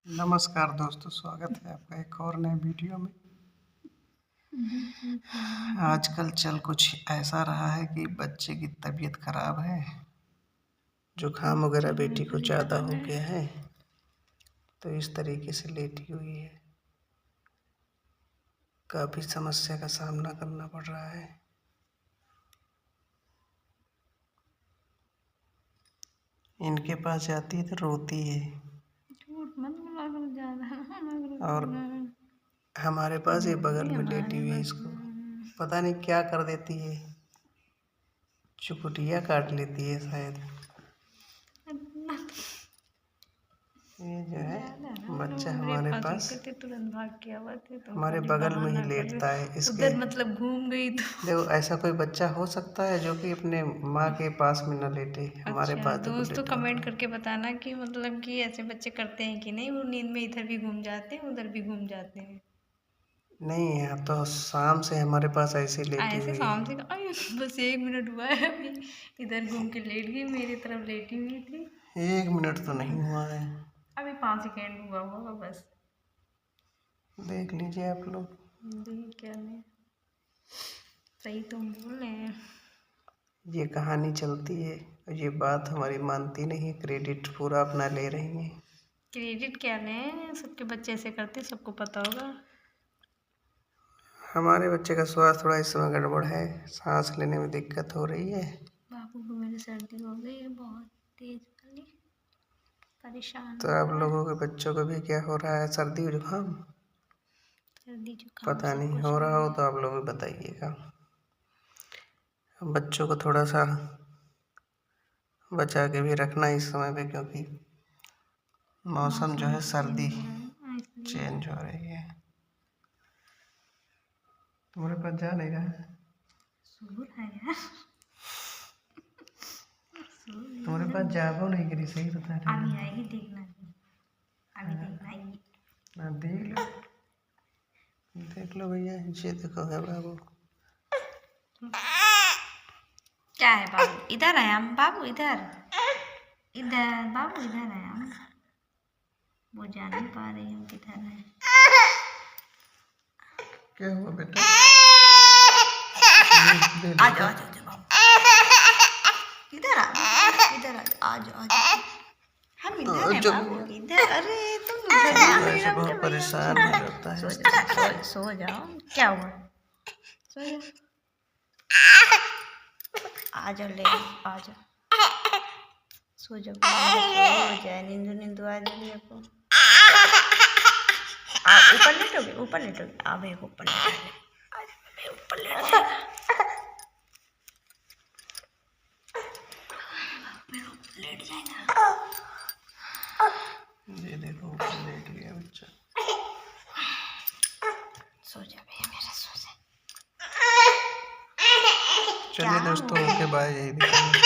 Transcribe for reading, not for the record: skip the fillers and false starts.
नमस्कार दोस्तों, स्वागत है आपका एक और नए वीडियो में। आजकल चल कुछ ऐसा रहा है कि बच्चे की तबीयत खराब है, जुकाम वगैरह बेटी को ज़्यादा हो गया है, तो इस तरीके से लेटी हुई है। काफ़ी समस्या का सामना करना पड़ रहा है। इनके पास जाती है तो रोती है, और हमारे पास ये बगल में लेटी हुई है। इसको पता नहीं क्या कर देती है, चुकुटिया काट लेती है शायद। ये जो है बच्चा हमारे पास तुरंत भाग के आवा थे तो हमारे बगल में ही लेटता है। इसके उधर मतलब घूम गई तो देखो, ऐसा कोई बच्चा हो सकता है जो कि अपने माँ के पास में न लेटे। हमारे अच्छा, पास दोस्तों कमेंट करके बताना कि मतलब कि ऐसे बच्चे करते हैं कि नहीं। वो नींद में इधर भी घूम जाते हैं, उधर भी घूम जाते हैं। नहीं है तो शाम से हमारे पास ऐसे लेटी ऐसे हुई शाम है। से बस 1 मिनट हुआ है अभी, इधर घूम के लेट गई, मेरी तरफ लेटी हुई थी। 1 मिनट तो नहीं हुआ है, अभी 5 सेकेंड हुआ होगा बस। देख लीजिए आप लोग। देख क्या नहीं, सही तो बोल रहे हैं। ये कहानी चलती है और ये बात हमारी मानती नहीं है, क्रेडिट पूरा अपना ले रही है। क्रेडिट क्या लें, सबके बच्चे ऐसे करते, सबको पता होगा। हमारे बच्चे का स्वास्थ्य थोड़ा इस समय गड़बड़ है, सांस लेने में दिक्कत हो रही है। बाबू को मेरी सर्दी हो गई है बहुत तेज वाली, परेशान तो हो आप रहा है। लोगों के बच्चों को भी क्या हो रहा है, सर्दी जुकाम? सर्दी जुकाम पता सब नहीं, कुछ हो हो रहा हो गया। तो आप लोग भी बताइएगा। बच्चों को थोड़ा सा बचा के भी रखना इस समय पे, क्योंकि मौसम जो है सर्दी चेंज हो रही है। तुम्हारे पास जा नहीं रहा है? सूर है यार, तुम्हारे पास जाबो नहीं करी, सही बता रही अभी है। आएगी देखना, अभी देखना आएगी। ना देख लो भैया, ये देखो है बाबू। क्या है बाबू? इधर आया बाबू, इधर इधर बाबू, इधर आया। वो जा नहीं पा रही हूँ किधर है। क्या हुआ बेटा? आ जाओ आ जाओ बाबू, इधर आ, इधर आ जाओ आ जाओ। हम इधर हैं बाबू, इधर। अरे तुम उधर ध्यान नहीं रखते बहुत परेशान हो जाता है। सो जाओ, क्या हुआ? सो जाओ, आ जाओ, ले आ जाओ, सो जाओ, सो जाए, नींदू नींदू आ जाएगी आपको। आप ऊपर लेटोगे, ऊपर लेटोगे, अब एक ऊपर लेट, ऊपर लेट जाएगा, लेट जाएगा। ये देखो, ऊपर लेट गया बच्चा। सो जा भैया मेरा, सो जा। चलिए दोस्तों, ओके बाय, यही दिखाऊंगा।